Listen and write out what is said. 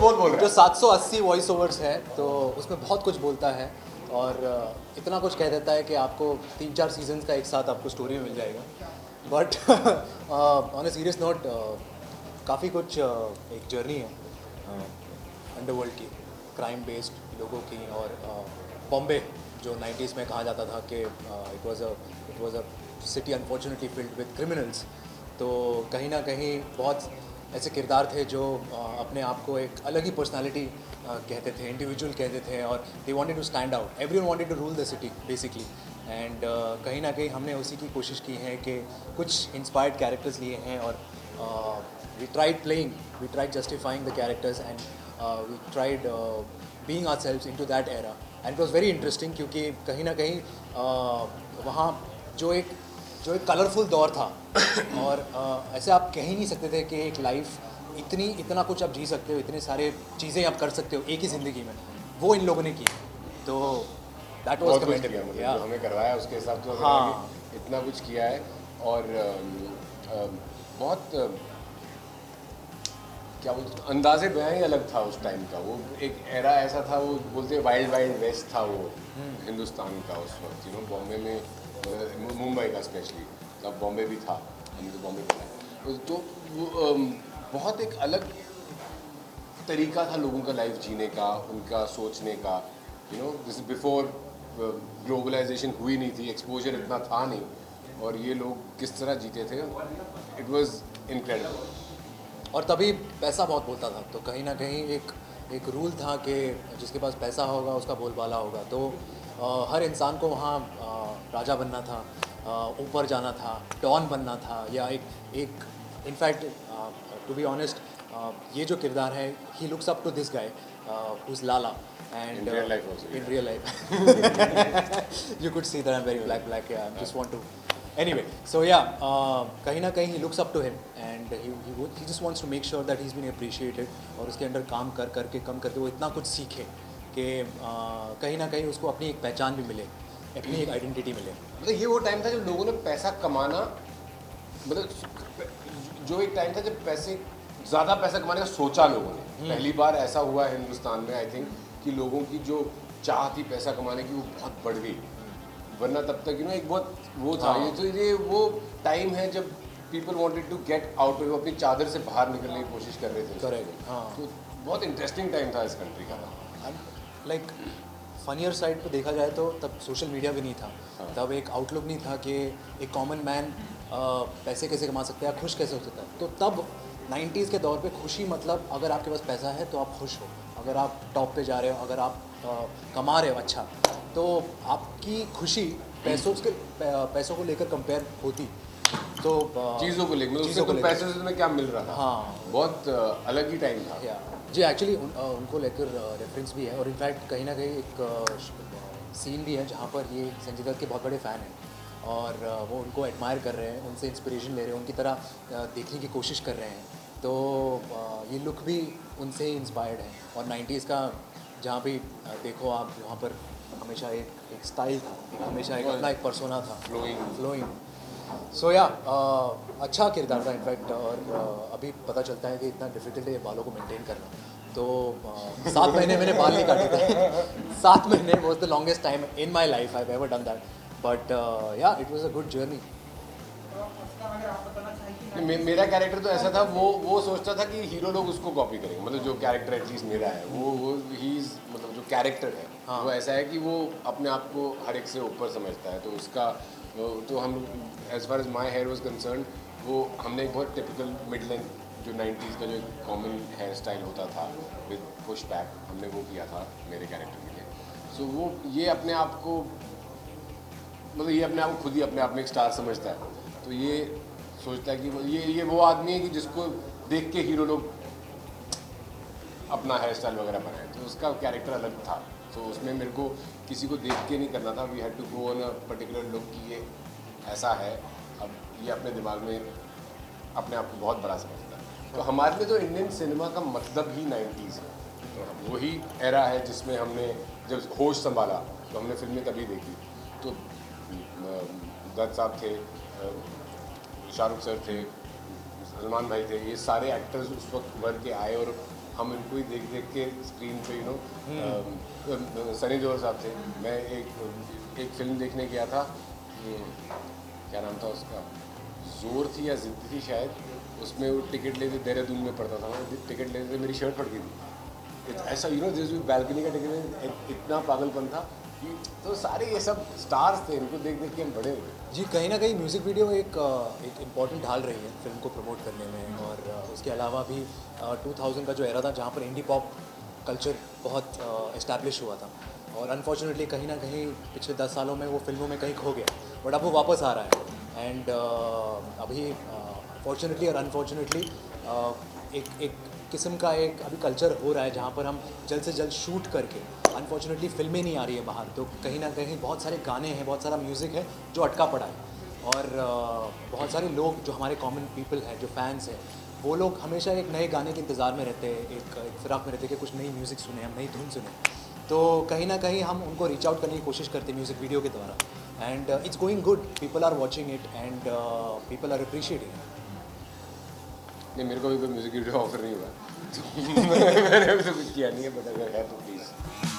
बहुत बोल रहा जो है। 780 वॉइस ओवर्स है तो उसमें बहुत कुछ बोलता है और इतना कुछ कह देता है कि आपको 3-4 सीजन्स का एक साथ आपको स्टोरी में मिल जाएगा। But on a serious note काफ़ी कुछ एक जर्नी है अंडरवर्ल्ड की, क्राइम बेस्ड लोगों की। और बॉम्बे जो 90s में कहा जाता था कि it was a city unfortunately filled with criminals, तो कहीं ना कहीं बहुत ऐसे किरदार थे जो अपने आप को एक अलग ही पर्सनालिटी कहते थे, इंडिविजुअल कहते थे, और they wanted to stand out, everyone wanted to rule the city basically. And कहीं ना कहीं हमने उसी की कोशिश की है कि कुछ इंस्पायर्ड कैरेक्टर्स लिए हैं और we tried justifying the characters and we tried being ourselves into that era. And it was very interesting क्योंकि कहीं ना कहीं वहाँ जो एक कलरफुल दौर था और ऐसे आप कह ही नहीं सकते थे कि एक लाइफ इतना कुछ आप जी सकते हो, इतने सारे चीज़ें आप कर सकते हो एक ही ज़िंदगी में, वो इन लोगों ने की। तो दैट वाज बहुत कुछ किया, कमेंडेबल। मतलब जो हमें करवाया उसके हिसाब से हाँ। कि इतना कुछ किया है। और बहुत क्या बोलते, अंदाज़े बयां ही अलग था उस टाइम का। वो एक एरा ऐसा था, वो बोलते वाइल्ड वाइल्ड वेस्ट था वो हिंदुस्तान का उस वक्त। बॉम्बे में, मुंबई का स्पेशली, तब बॉम्बे भी था, हमने तो बॉम्बे बोला। तो वो बहुत एक अलग तरीका था लोगों का लाइफ जीने का, उनका सोचने का। दिस बिफोर ग्लोबलाइजेशन हुई नहीं थी, एक्सपोजर इतना था नहीं, और ये लोग किस तरह जीते थे, इट वाज इनक्रेडिबल। और तभी पैसा बहुत बोलता था, तो कहीं ना कहीं एक रूल था कि जिसके पास पैसा होगा उसका बोलबाला होगा। तो हर इंसान को वहाँ राजा बनना था, ऊपर जाना था, डॉन बनना था, या एक इनफैक्ट टू बी ऑनेस्ट ये जो किरदार है, he looks up to this guy who's Lala. And In real life also, in real life you could see that I'm very black, yeah, I just want to anyway, so yeah, कहीं ना कहीं he looks up to him and he just wants to make sure that he's been appreciated, और उसके अंदर काम करके वो इतना कुछ सीखे कि कहीं ना कहीं उसको अपनी एक पहचान भी मिले, अपनी एक आइडेंटिटी मिले। मतलब ये वो टाइम था जब लोगों ने पैसा कमाना, मतलब जो एक टाइम था जब ज़्यादा पैसा कमाने का सोचा लोगों ने। पहली बार ऐसा हुआ है हिंदुस्तान में, आई थिंक, कि लोगों की जो चाह थी पैसा कमाने की वो बहुत बढ़ गई। वरना तब तक एक बहुत वो था। ये वो टाइम है जब people wanted to get out, वो अपनी चादर से बाहर निकलने की कोशिश कर रहे थे। करेक्ट, हाँ। तो बहुत इंटरेस्टिंग टाइम था इस कंट्री का। लाइक फनियर साइड पे देखा जाए तो तब सोशल मीडिया भी नहीं था। तब एक आउटलुक नहीं था कि एक कॉमन मैन पैसे कैसे कमा सकता है, खुश कैसे हो सकता है। तो तब 90s के दौर पे खुशी मतलब अगर आपके पास पैसा है तो आप खुश हो, अगर आप टॉप पे जा रहे हो, अगर आप कमा रहे हो अच्छा, तो आपकी खुशी पैसों को लेकर कंपेयर होती। तो चीज़ों को लेकर, पैसे से तुम्हें क्या मिल रहा था, हाँ, बहुत अलग ही टाइम था। जी एक्चुअली उनको लेकर रेफरेंस भी है, और इनफैक्ट कहीं ना कहीं एक सीन भी है जहाँ पर ये संजय दत्त के बहुत बड़े फ़ैन हैं और वो उनको एडमायर कर रहे हैं, उनसे इंस्पिरेशन ले रहे हैं, उनकी तरह देखने की कोशिश कर रहे हैं। तो ये लुक भी उनसे ही इंस्पायर्ड है। और 90s का जहाँ भी देखो आप, वहाँ पर हमेशा एक स्टाइल था, हमेशा अपना एक पर्सोना था, फ्लोइंग। सो या अच्छा किरदार था इनफैक्ट। और अभी पता चलता है कि इतना डिफिकल्ट है बालों को मेंटेन करना। तो 7 महीने मैंने बाल नहीं काटे थे 7 महीने was the longest time in my life I have ever done that. But yeah it was a good journey. मेरा कैरेक्टर तो ऐसा था, वो सोचता था कि हीरो लोग उसको कॉपी करेंगे। मतलब जो कैरेक्टर एटलीस्ट मेरा है, वो ही मतलब जो कैरेक्टर है, हाँ, वो ऐसा है कि वो अपने आप को हर एक से ऊपर समझता है। तो उसका तो हम as far as my hair was concern, वो हमने एक बहुत टिपिकल मिड लेंथ जो 90s का जो कॉमन हेयर स्टाइल होता था विद पुश बैक, हमने वो किया था मेरे कैरेक्टर के लिए। सो वो ये अपने आप को, मतलब ये अपने आप को खुद ही अपने आप में एक स्टार समझता है। तो ये सोचता है कि ये वो आदमी है कि जिसको देख के हीरो लोग अपना हेयर स्टाइल वगैरह बनाए। तो उसका कैरेक्टर अलग था। तो उसमें मेरे को किसी को देख के नहीं करना था। We had to go on a particular look कि ये ऐसा है। अब ये अपने दिमाग में अपने आप को बहुत बड़ा समझता है। तो हमारे लिए तो इंडियन सिनेमा का मतलब ही 90s है। तो वही एरा है जिसमें हमने जब होश संभाला तो हमने फिल्में तभी देखी। तो दत्त साहब थे, शाहरुख सर थे, सलमान भाई थे, ये सारे एक्टर्स उस वक्त उभर के आए और हम इनको ही देख देख के स्क्रीन पे सनी देओल साहब थे, मैं एक फिल्म देखने गया था, क्या नाम था उसका, जोर थी या जिद्द थी शायद, उसमें वो टिकट लेते, देहरादून में पड़ता था, टिकट लेते मेरी शर्ट फट गई थी, ऐसा जिस बैल्कनी का टिकट, इतना पागलपन था कि, तो सारे ये सब स्टार्स थे, इनको देख देख के हम बड़े हुए। जी, कहीं ना कहीं म्यूज़िक वीडियो एक इम्पॉर्टेंट ढाल रही है फिल्म को प्रमोट करने में, और उसके अलावा भी 2000 का जो एरा था जहाँ पर इंडी पॉप कल्चर बहुत इस्टेब्लिश हुआ था, और अनफॉर्चुनेटली कहीं ना कहीं पिछले 10 सालों में वो फिल्मों में कहीं खो गया, बट अब वो वापस आ रहा है। एंड अभी फॉर्चुनेटली और अनफॉर्चुनेटली एक किस्म का एक अभी कल्चर हो रहा है जहाँ पर हम जल्द से जल्द शूट करके, अनफॉर्चुनेटली फिल्में नहीं आ रही है बाहर, तो कहीं ना कहीं बहुत सारे गाने हैं, बहुत सारा म्यूज़िक है जो अटका पड़ा है, और बहुत सारे लोग जो हमारे कॉमन पीपल हैं, जो फैंस हैं, वो लोग हमेशा एक नए गाने के इंतज़ार में रहते हैं, एक फिराक में रहते हैं कि कुछ नई म्यूज़िक सुने, हम नई धुन सुने। तो कहीं ना कहीं हम उनको रीच आउट करने की कोशिश करते हैं म्यूज़िक वीडियो के द्वारा, and it's going good, people are watching it and people are appreciating it. नहीं, मेरे को भी कोई म्यूज़िक वीडियो ऑफर नहीं हुआ, तो मैंने अभी तो कुछ किया नहीं है, बट अगर है तो प्लीज़।